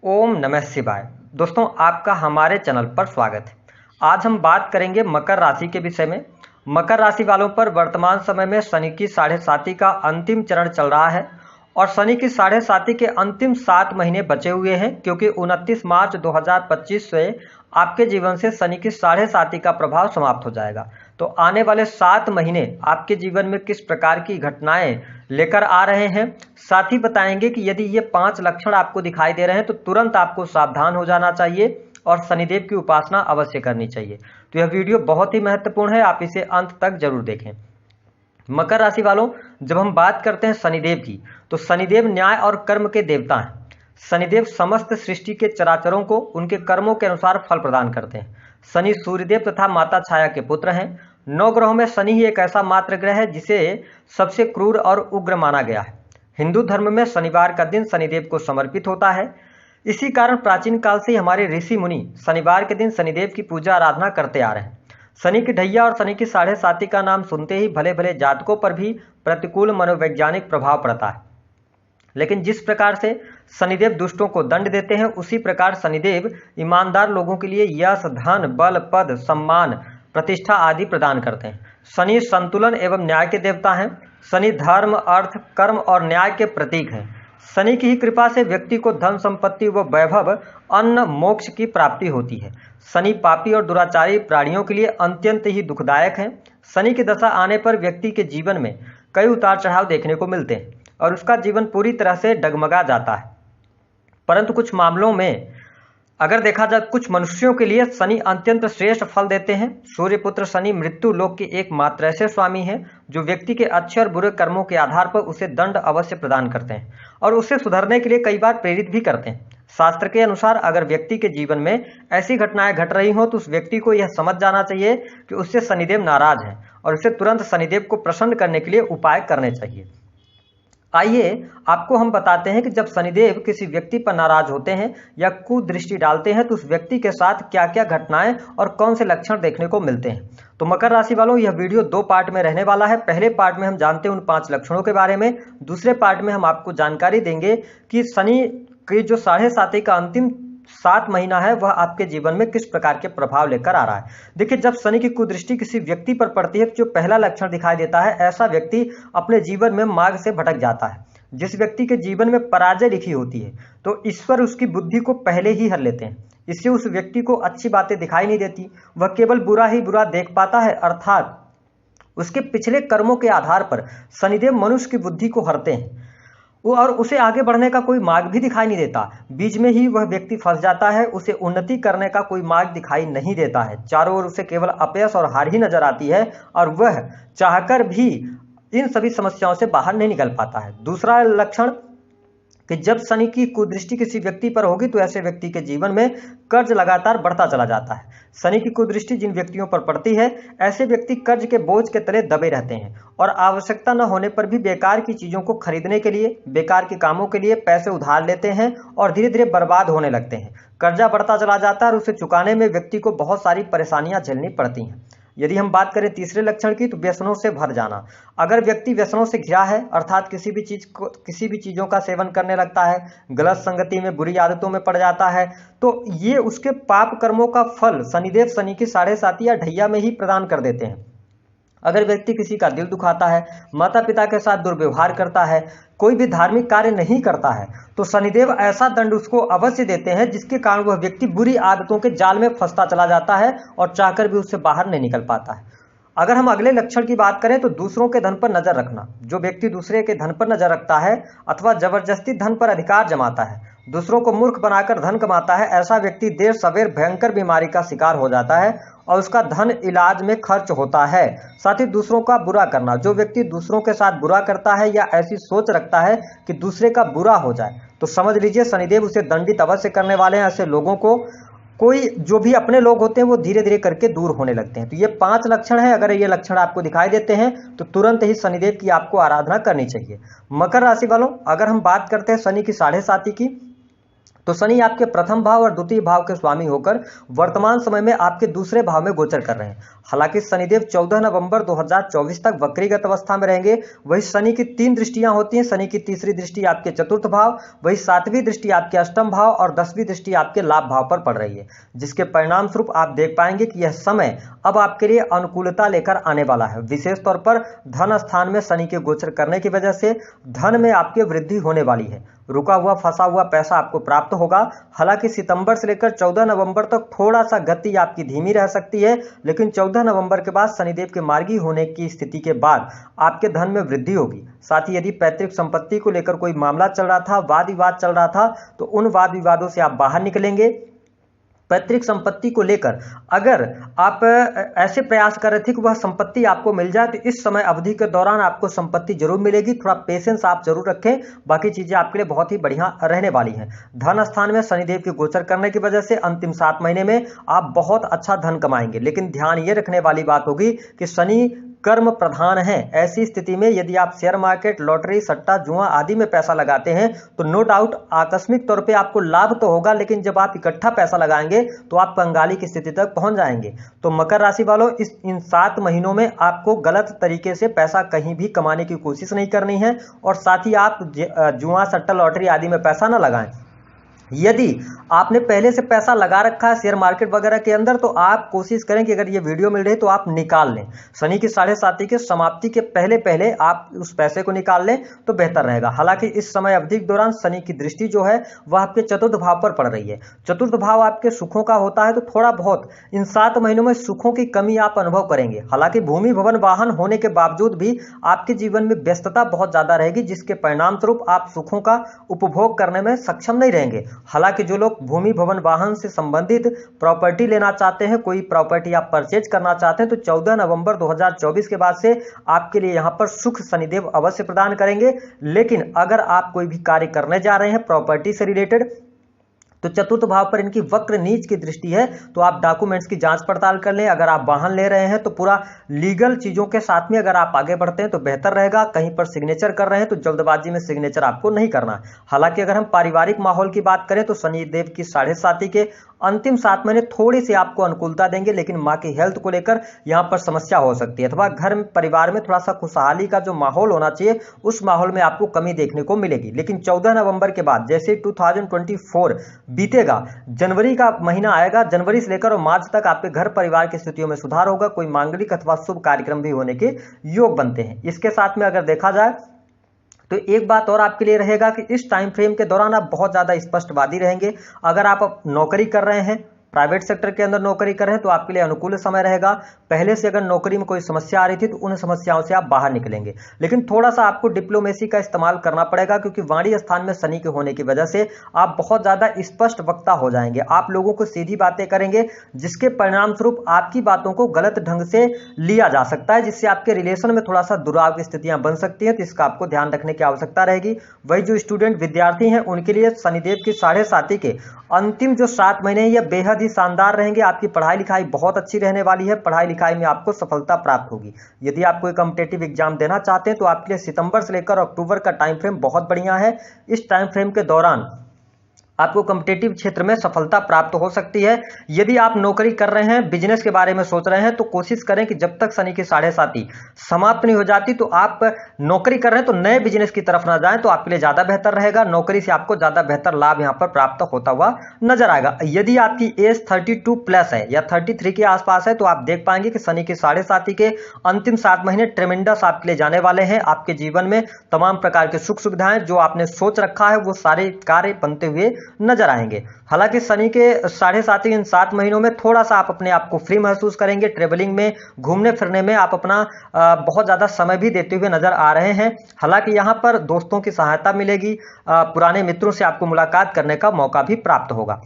ओम नमः शिवाय। दोस्तों, आपका हमारे चैनल पर स्वागत है। आज हम बात करेंगे मकर राशि के विषय में। मकर राशि वालों पर वर्तमान समय में शनि की साढ़े साती का अंतिम चरण चल रहा है और शनि की साढ़े साती के अंतिम 7 महीने बचे हुए हैं, क्योंकि 29 मार्च 2025 से आपके जीवन से शनि की साढ़े साती का प्रभाव समाप्त हो जाएगा। तो आने वाले 7 महीने आपके जीवन में किस प्रकार की घटनाएं लेकर आ रहे हैं, साथ ही बताएंगे कि यदि ये 5 लक्षण आपको दिखाई दे रहे हैं तो तुरंत आपको सावधान हो जाना चाहिए और शनिदेव की उपासना अवश्य करनी चाहिए। तो यह वीडियो बहुत ही महत्वपूर्ण है, आप इसे अंत तक जरूर देखें। मकर राशि वालों, जब हम बात करते हैं शनिदेव की, तो शनिदेव न्याय और कर्म के देवता हैं। शनिदेव समस्त सृष्टि के चराचरों को उनके कर्मों के अनुसार फल प्रदान करते हैं। शनि सूर्यदेव तथा माता छाया के पुत्र हैं। 9 ग्रहों में शनि ही एक ऐसा मात्र ग्रह है जिसे सबसे क्रूर और उग्र माना गया है। हिंदू धर्म में शनिवार का दिन शनिदेव को समर्पित होता है। इसी कारण प्राचीन काल से ही हमारे ऋषि मुनि शनिवार के दिन शनिदेव की पूजा आराधना करते आ रहे हैं। शनि की ढैया और शनि की साढ़े साती का नाम सुनते ही भले भले जातकों पर भी प्रतिकूल मनोवैज्ञानिक प्रभाव पड़ता है। लेकिन जिस प्रकार से शनिदेव दुष्टों को दंड देते हैं, उसी प्रकार शनिदेव ईमानदार लोगों के लिए यश, धन, बल, पद, सम्मान, प्रतिष्ठा आदि प्रदान करते हैं। शनि संतुलन एवं न्याय के देवता हैं। शनि धर्म, अर्थ, कर्म और न्याय के प्रतीक हैं। शनि की ही कृपा से व्यक्ति को धन संपत्ति व वैभव, अन्न, मोक्ष की प्राप्ति होती है। शनि पापी और दुराचारी प्राणियों के लिए अत्यंत ही दुखदायक है। शनि की दशा आने पर व्यक्ति के जीवन में कई उतार चढ़ाव देखने को मिलते हैं और उसका जीवन पूरी तरह से डगमगा जाता है। परंतु कुछ मामलों में अगर देखा जाए, कुछ मनुष्यों के लिए शनि अत्यंत श्रेष्ठ फल देते हैं। सूर्यपुत्र शनि मृत्यु लोक के एकमात्र ऐसे स्वामी हैं जो व्यक्ति के अच्छे और बुरे कर्मों के आधार पर उसे दंड अवश्य प्रदान करते हैं और उसे सुधरने के लिए कई बार प्रेरित भी करते हैं। शास्त्र के अनुसार अगर व्यक्ति के जीवन में ऐसी घटनाएं घट रही हों तो उस व्यक्ति को यह समझ जाना चाहिए कि उससे शनिदेव नाराज हैं और उसे तुरंत शनिदेव को प्रसन्न करने के लिए उपाय करने चाहिए। आइए आपको हम बताते हैं कि जब शनिदेव किसी व्यक्ति पर नाराज होते हैं या कुदृष्टि डालते हैं तो उस व्यक्ति के साथ क्या क्या घटनाएं और कौन से लक्षण देखने को मिलते हैं। तो मकर राशि वालों, यह वीडियो 2 पार्ट में रहने वाला है। पहले पार्ट में हम जानते हैं उन 5 लक्षणों के बारे में। दूसरे पार्ट में हम आपको जानकारी देंगे कि शनि की जो साढ़े साती का अंतिम 7 महीना है वह आपके जीवन में किस प्रकार के प्रभाव लेकर आ रहा है। देखिए, जब शनि की कुदृष्टि किसी व्यक्ति पर पड़ती है तो जो पहला लक्षण दिखाई देता है, ऐसा व्यक्ति अपने जीवन में मार्ग से भटक जाता है। जिस व्यक्ति के जीवन में पराजय लिखी होती है तो ईश्वर उसकी बुद्धि को पहले ही हर लेते हैं। इससे उस व्यक्ति को अच्छी बातें दिखाई नहीं देती, वह केवल बुरा ही बुरा देख पाता है। अर्थात उसके पिछले कर्मों के आधार पर शनिदेव मनुष्य की बुद्धि को हरते हैं और उसे आगे बढ़ने का कोई मार्ग भी दिखाई नहीं देता। बीच में ही वह व्यक्ति फंस जाता है, उसे उन्नति करने का कोई मार्ग दिखाई नहीं देता है। चारों ओर उसे केवल अपयश और हार ही नजर आती है और वह चाहकर भी इन सभी समस्याओं से बाहर नहीं निकल पाता है। दूसरा लक्षण कि जब शनि की कुदृष्टि किसी व्यक्ति पर होगी तो ऐसे व्यक्ति के जीवन में कर्ज लगातार बढ़ता चला जाता है। शनि की कुदृष्टि जिन व्यक्तियों पर पड़ती है, ऐसे व्यक्ति कर्ज के बोझ के तले दबे रहते हैं और आवश्यकता न होने पर भी बेकार की चीजों को खरीदने के लिए, बेकार के कामों के लिए पैसे उधार लेते हैं और धीरे धीरे बर्बाद होने लगते हैं। कर्जा बढ़ता चला जाता है और उसे चुकाने में व्यक्ति को बहुत सारी परेशानियां झेलनी पड़ती हैं। यदि हम बात करें तीसरे लक्षण की, तो व्यसनों से भर जाना। अगर व्यक्ति व्यसनों से घिरा है, अर्थात किसी भी चीजों का सेवन करने लगता है, गलत संगति में, बुरी आदतों में पड़ जाता है, तो ये उसके पाप कर्मों का फल शनिदेव शनि की साढ़े साती या ढैया में ही प्रदान कर देते हैं। अगर व्यक्ति किसी का दिल दुखाता है, माता पिता के साथ दुर्व्यवहार करता है, कोई भी धार्मिक कार्य नहीं करता है, तो शनिदेव ऐसा दंड उसको अवश्य देते हैं जिसके कारण वह व्यक्ति बुरी आदतों के जाल में फंसता चला जाता है और चाहकर भी उससे बाहर नहीं निकल पाता है। अगर हम अगले लक्षण की बात करें तो दूसरों के धन पर नजर रखना। जो व्यक्ति दूसरे के धन पर नजर रखता है अथवा जबरदस्ती धन पर अधिकार जमाता है, दूसरों को मूर्ख बनाकर धन कमाता है, ऐसा व्यक्ति देर सवेर भयंकर बीमारी का शिकार हो जाता है और उसका धन इलाज में खर्च होता है। साथ ही दूसरों का बुरा करना। जो व्यक्ति दूसरों के साथ बुरा करता है या ऐसी सोच रखता है कि दूसरे का बुरा हो जाए, तो समझ लीजिए शनिदेव उसे दंडित अवश्य करने वाले हैं। ऐसे लोगों को कोई जो भी अपने लोग होते हैं वो धीरे धीरे करके दूर होने लगते हैं। तो ये 5 लक्षण है। अगर ये लक्षण आपको दिखाई देते हैं तो तुरंत ही शनिदेव की आपको आराधना करनी चाहिए। मकर राशि वालों, अगर हम बात करते हैं शनि की साढ़े साती की, तो शनि आपके प्रथम भाव और द्वितीय भाव के स्वामी होकर वर्तमान समय में आपके दूसरे भाव में गोचर कर रहे हैं। हालांकि शनिदेव 14 नवंबर 2024 तक वक्रीगत अवस्था में रहेंगे। वही शनि की 3 दृष्टियां होती हैं। शनि की तीसरी दृष्टि आपके चतुर्थ भाव, वही 7वीं दृष्टि आपके अष्टम भाव और 10वीं दृष्टि आपके लाभ भाव पर पड़ रही है, जिसके परिणाम स्वरूप आप देख पाएंगे कि यह समय अब आपके लिए अनुकूलता लेकर आने वाला है। विशेष तौर पर धन स्थान में शनि के गोचर करने की वजह से धन में आपकी वृद्धि होने वाली है। रुका हुआ फंसा हुआ पैसा आपको प्राप्त होगा। हालांकि सितंबर से लेकर 14 नवंबर तक थोड़ा सा गति आपकी धीमी रह सकती है, लेकिन 14 नवंबर के बाद शनिदेव के मार्गी होने की स्थिति के बाद आपके धन में वृद्धि होगी। साथ ही यदि पैतृक संपत्ति को लेकर कोई मामला चल रहा था, वाद विवाद चल रहा था, तो उन वाद विवादों से आप बाहर निकलेंगे। पैतृक संपत्ति को लेकर अगर आप ऐसे प्रयास कर रहे थे कि वह संपत्ति आपको मिल जाए, तो इस समय अवधि के दौरान आपको संपत्ति जरूर मिलेगी। थोड़ा पेशेंस आप जरूर रखें, बाकी चीजें आपके लिए बहुत ही बढ़िया रहने वाली हैं। धन स्थान में शनिदेव के गोचर करने की वजह से अंतिम 7 महीने में आप बहुत अच्छा धन कमाएंगे, लेकिन ध्यान ये रखने वाली बात होगी कि शनि कर्म प्रधान है। ऐसी स्थिति में यदि आप शेयर मार्केट, लॉटरी, सट्टा, जुआ आदि में पैसा लगाते हैं तो नो डाउट आकस्मिक तौर पे आपको लाभ तो होगा, लेकिन जब आप इकट्ठा पैसा लगाएंगे तो आप कंगाली की स्थिति तक पहुंच जाएंगे। तो मकर राशि वालों, इन 7 महीनों में आपको गलत तरीके से पैसा कहीं भी कमाने की कोशिश नहीं करनी है, और साथ ही आप जुआ, सट्टा, लॉटरी आदि में पैसा न लगाएं। यदि आपने पहले से पैसा लगा रखा है शेयर मार्केट वगैरह के अंदर, तो आप कोशिश करें कि अगर ये वीडियो मिल रही है तो आप निकाल लें। शनि की 7.5 की समाप्ति के पहले पहले आप उस पैसे को निकाल लें तो बेहतर रहेगा। हालांकि इस समय अवधि के दौरान शनि की दृष्टि जो है वह आपके चतुर्थ भाव पर पड़ रही है। चतुर्थ भाव आपके सुखों का होता है, तो थोड़ा बहुत इन 7 महीनों में सुखों की कमी आप अनुभव करेंगे। हालांकि भूमि, भवन, वाहन होने के बावजूद भी आपके जीवन में व्यस्तता बहुत ज्यादा रहेगी, जिसके परिणाम स्वरूप आप सुखों का उपभोग करने में सक्षम नहीं रहेंगे। हालांकि जो लोग भूमि, भवन, वाहन से संबंधित प्रॉपर्टी लेना चाहते हैं, कोई प्रॉपर्टी आप परचेज करना चाहते हैं, तो 14 नवंबर 2024 के बाद से आपके लिए यहां पर सुख शनिदेव अवश्य प्रदान करेंगे। लेकिन अगर आप कोई भी कार्य करने जा रहे हैं प्रॉपर्टी से रिलेटेड, तो चतुर्थ भाव पर इनकी वक्र नीच की दृष्टि है, तो आप डॉक्यूमेंट्स की जांच पड़ताल कर लें। अगर आप वाहन ले रहे हैं तो पूरा लीगल चीजों के साथ में अगर आप आगे बढ़ते हैं तो बेहतर रहेगा। कहीं पर सिग्नेचर कर रहे हैं तो जल्दबाजी में सिग्नेचर आपको नहीं करना। हालांकि अगर हम पारिवारिक माहौल की बात करें तो शनिदेव की 7.5 के अंतिम 7 महीने थोड़ी सी आपको अनुकूलता देंगे, लेकिन मां की हेल्थ को लेकर यहां पर समस्या हो सकती है, अथवा घर में, परिवार में थोड़ा सा खुशहाली का जो माहौल होना चाहिए उस माहौल में आपको कमी देखने को मिलेगी। लेकिन 14 नवंबर के बाद जैसे 2024 बीतेगा, जनवरी का महीना आएगा, जनवरी से लेकर और मार्च तक आपके घर परिवार की स्थितियों में सुधार होगा। कोई मांगलिक अथवा शुभ कार्यक्रम भी होने के योग बनते हैं। इसके साथ में अगर देखा जाए तो एक बात और आपके लिए रहेगा कि इस टाइम फ्रेम के दौरान आप बहुत ज्यादा स्पष्टवादी रहेंगे। अगर आप नौकरी कर रहे हैं, प्राइवेट सेक्टर के अंदर नौकरी कर रहे हैं, तो आपके लिए अनुकूल समय रहेगा। पहले से अगर नौकरी में कोई समस्या आ रही थी तो उन समस्याओं से आप बाहर निकलेंगे, लेकिन थोड़ा सा आपको डिप्लोमेसी का इस्तेमाल करना पड़ेगा, क्योंकि वाणी स्थान में शनि के होने की वजह से आप बहुत ज्यादा स्पष्ट वक्ता हो जाएंगे। आप लोगों को सीधी बातें करेंगे, जिसके परिणाम स्वरूप आपकी बातों को गलत ढंग से लिया जा सकता है, जिससे आपके रिलेशन में थोड़ा सा दुराव की स्थितियां बन सकती हैं। तो इसका आपको ध्यान रखने की आवश्यकता रहेगी। वही जो स्टूडेंट, विद्यार्थी हैं, उनके लिए शनिदेव की 7.5 के अंतिम जो 7 महीने ये बेहद ही शानदार रहेंगे। आपकी पढ़ाई लिखाई बहुत अच्छी रहने वाली है। पढ़ाई लिखाई में आपको सफलता प्राप्त होगी। यदि आप कोई कॉम्पिटिटिव एग्जाम देना चाहते हैं तो आपके लिए सितंबर से लेकर अक्टूबर का टाइम फ्रेम बहुत बढ़िया है। इस टाइम फ्रेम के दौरान आपको कॉम्पिटिटिव क्षेत्र में सफलता प्राप्त हो सकती है। यदि आप नौकरी कर रहे हैं, बिजनेस के बारे में सोच रहे हैं, तो कोशिश करें कि जब तक शनि की 7.5 समाप्त नहीं हो जाती तो आप नौकरी कर रहे हैं तो नए बिजनेस की तरफ ना जाएं, तो आपके लिए ज्यादा बेहतर रहेगा। नौकरी से आपको ज्यादा बेहतर लाभ यहां पर प्राप्त होता हुआ नजर आएगा। यदि आपकी एज 32 प्लस है या 33 के आसपास है, तो आप देख पाएंगे कि शनि की 7.5 के अंतिम 7 महीने ट्रेमेंडस आपके लिए जाने वाले हैं। आपके जीवन में तमाम प्रकार के सुख सुविधाएं जो आपने सोच रखा है वो सारे कार्य बनते हुए नजर आएंगे। हालांकि शनि के 7.5 इन 7 महीनों में थोड़ा सा आप अपने आप को फ्री महसूस करेंगे। ट्रेवलिंग में, घूमने फिरने में आप अपना बहुत ज्यादा समय भी देते हुए नजर आ रहे हैं। हालांकि यहां पर दोस्तों की सहायता मिलेगी, पुराने मित्रों से आपको मुलाकात करने का मौका भी प्राप्त होगा।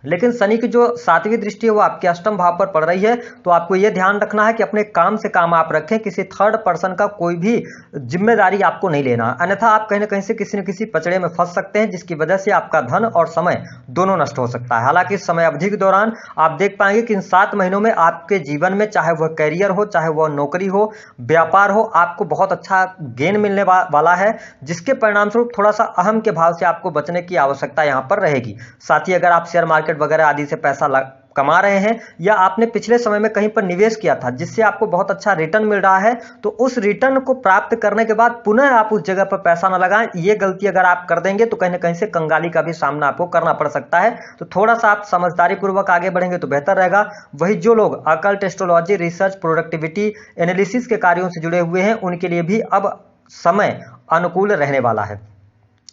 लेकिन शनि की जो सातवीं दृष्टि है वो आपके अष्टम भाव पर पड़ रही है, तो आपको ये ध्यान रखना है कि अपने काम से काम आप रखें, किसी थर्ड पर्सन का कोई भी जिम्मेदारी आपको नहीं लेना, अन्यथा आप कहीं ना कहीं से किसी न किसी पचड़े में फंस सकते हैं, जिसकी वजह से आपका धन और समय दोनों नष्ट हो सकता है। हालांकि इस समय अवधि के दौरान आप देख पाएंगे कि इन 7 महीनों में आपके जीवन में, चाहे वह करियर हो, चाहे वह नौकरी हो, व्यापार हो, आपको बहुत अच्छा गेन मिलने वाला है, जिसके परिणाम स्वरूप थोड़ा सा अहम के भाव से आपको बचने की आवश्यकता यहाँ पर रहेगी। साथ ही अगर आप शेयर मार्केट वगैरह आदि से पैसा कमा रहे हैं, या आपने पिछले समय में कहीं पर निवेश किया था जिससे आपको बहुत अच्छा रिटर्न मिल रहा है, तो उस रिटर्न को प्राप्त करने के बाद पुनः आप उस जगह पर पैसा न लगाएं। ये गलती अगर आप कर देंगे तो कहीं ना कहीं से कंगाली का भी सामना आपको करना पड़ सकता है। तो थोड़ा सा आप समझदारी पूर्वक आगे बढ़ेंगे तो बेहतर रहेगा। वही जो लोग occult, astrology, research, productivity analysis के कार्यों से जुड़े हुए हैं, उनके लिए भी अब समय अनुकूल रहने वाला है।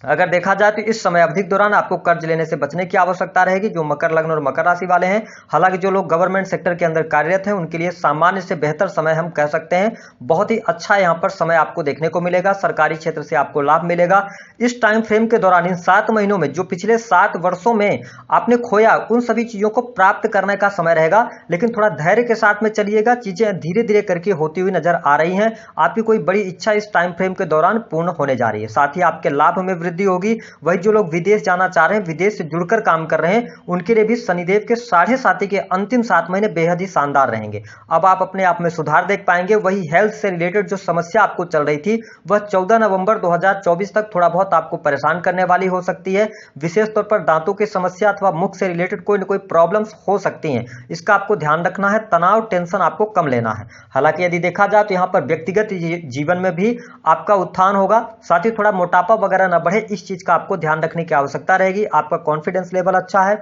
अगर देखा जाए तो इस समय अवधि के दौरान आपको कर्ज लेने से बचने की आवश्यकता रहेगी, जो मकर लग्न और मकर राशि वाले हैं। हालांकि जो लोग गवर्नमेंट सेक्टर के अंदर कार्यरत हैं, उनके लिए सामान्य से बेहतर समय हम कह सकते हैं। बहुत ही अच्छा यहां पर समय आपको देखने को मिलेगा, सरकारी क्षेत्र से आपको लाभ मिलेगा। इस टाइम फ्रेम के दौरान, इन 7 महीनों में, जो पिछले 7 वर्षों में आपने खोया, उन सभी चीजों को प्राप्त करने का समय रहेगा। लेकिन थोड़ा धैर्य के साथ में चलिएगा, चीजें धीरे धीरे करके होती हुई नजर आ रही हैं। आपकी कोई बड़ी इच्छा इस टाइम फ्रेम के दौरान पूर्ण होने जा रही है। साथ ही आपके लाभ में वृद्धि होगी। वही जो लोग विदेश जाना चाह रहे हैं, विदेश से जुड़कर काम कर रहे हैं, उनके लिए भी शनिदेव के 7.5 के अंतिम 7 महीने बेहद ही शानदार रहेंगे। अब आप अपने आप में सुधार देख पाएंगे। वही हेल्थ से रिलेटेड जो समस्या आपको चल रही थी, वह 14 नवंबर 2024 तक थोड़ा बहुत आपको परेशान करने वाली हो सकती है। विशेष तौर पर दांतों की समस्या अथवा मुख से रिलेटेड कोई ना कोई प्रॉब्लम्स हो सकती हैं, इसका आपको ध्यान रखना है। तनाव, टेंशन आपको कम लेना है। हालांकि यदि देखा जाए तो यहाँ पर व्यक्तिगत जीवन में भी आपका उत्थान होगा। साथ ही थोड़ा मोटापा वगैरह न बढ़े, इस चीज का आपको ध्यान रखने की आवश्यकता रहेगी। आपका कॉन्फिडेंस लेवल अच्छा है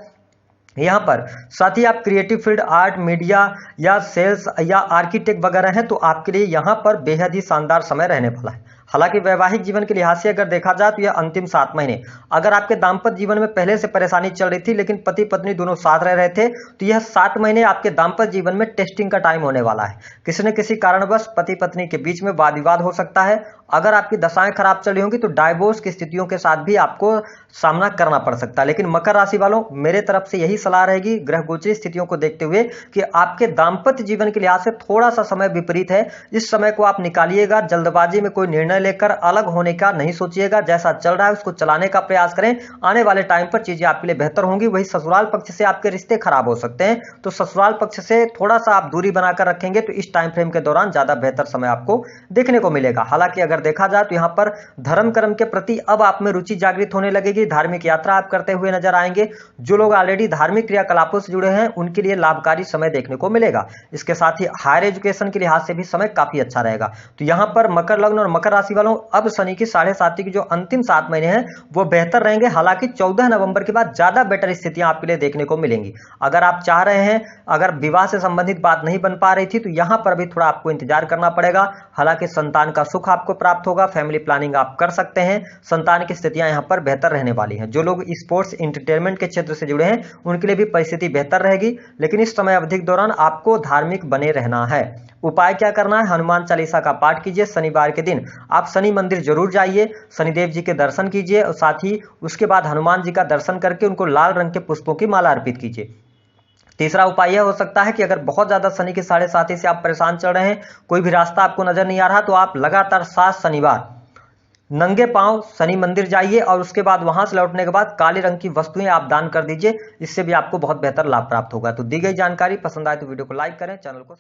यहाँ पर। साथ ही आप क्रिएटिव फील्ड, आर्ट, मीडिया या सेल्स या आर्किटेक्ट वगैरह हैं, तो आपके लिए यहाँ पर बेहद ही शानदार समय रहने वाला है। हालांकि वैवाहिक जीवन के लिहाज से अगर देखा जाए तो यह अंतिम 7 महीने, अगर आपके दाम्पत्य जीवन में पहले से परेशानी चल रही थी लेकिन पति पत्नी दोनों साथ रह रहे थे, तो यह 7 महीने आपके दाम्पत्य जीवन में टेस्टिंग का टाइम होने वाला है। किसी न किसी कारणवश पति पत्नी के बीच में वाद विवाद हो सकता है। अगर आपकी दशाएं खराब चल रही होंगी तो डाइवोर्स की स्थितियों के साथ भी आपको सामना करना पड़ सकता है। लेकिन मकर राशि वालों, मेरे तरफ से यही सलाह रहेगी ग्रह गोचरी स्थितियों को देखते हुए कि आपके दाम्पत्य जीवन के लिहाज से थोड़ा सा समय विपरीत है। इस समय को आप निकालिएगा। जल्दबाजी में कोई निर्णय लेकर अलग होने का नहीं सोचिएगा। जैसा चल रहा है उसको चलाने का प्रयास करें। आने वाले टाइम पर चीजें आपके लिए बेहतर होंगी। वही ससुराल पक्ष से आपके रिश्ते खराब हो सकते हैं, तो ससुराल पक्ष से थोड़ा सा आप दूरी बनाकर रखेंगे तो इस टाइम फ्रेम के दौरान ज्यादा बेहतर समय आपको देखने को मिलेगा। हालांकि अगर देखा जाए तो यहाँ पर धर्म कर्म के प्रति अब आप में रुचि जागृत होने लगेगी। धार्मिक यात्रा आप करते हुए नजर आएंगे। जो लोग ऑलरेडी धार्मिक क्रियाकलापों से जुड़े हैं, उनके लिए लाभकारी समय देखने को मिलेगा। इसके साथ ही हायर एजुकेशन के लिहाज से भी समय काफी अच्छा रहेगा। तो यहाँ पर मकर लग्न और मकर राशि वालों, अब शनि की 7.5 की जो अंतिम 7 महीने हैं वो बेहतर रहेंगे। हालांकि 14 नवंबर के बाद ज्यादा बेटर स्थितियां आपके लिए देखने को मिलेंगी। अगर आप चाह रहे हैं, अगर विवाह से संबंधित बात नहीं बन पा रही थी, तो यहां पर भी थोड़ा आपको इंतजार करना पड़ेगा। हालांकि संतान का सुख आपको प्राप्त होगा। फैमिली प्लानिंग आप कर सकते हैं। संतान की स्थितियां यहां पर बेहतर रहने वाली हैं। जो लोग स्पोर्ट्स, एंटरटेनमेंट के क्षेत्र से जुड़े हैं, उनके लिए भी परिस्थिति बेहतर रहेगी। लेकिन इस समय अवधि के दौरान आपको धार्मिक बने रहना है। उपाय क्या करना है? हनुमान चालीसा का पाठ कीजिए। शनिवार के दिन आप शनि मंदिर जरूर जाइए, शनिदेव जी के दर्शन कीजिए और साथ ही उसके बाद हनुमान जी का दर्शन करके उनको लाल रंग के पुष्पों की माला अर्पित कीजिए। तीसरा उपाय यह हो सकता है कि अगर बहुत ज्यादा शनि के 7.5 से आप परेशान चल रहे हैं, कोई भी रास्ता आपको नजर नहीं आ रहा, तो आप लगातार 7 शनिवार नंगे पांव शनि मंदिर जाइए और उसके बाद वहां से लौटने के बाद काले रंग की वस्तुएं आप दान कर दीजिए। इससे भी आपको बहुत बेहतर लाभ प्राप्त होगा। तो दी गई जानकारी पसंद आए तो वीडियो को लाइक करें, चैनल को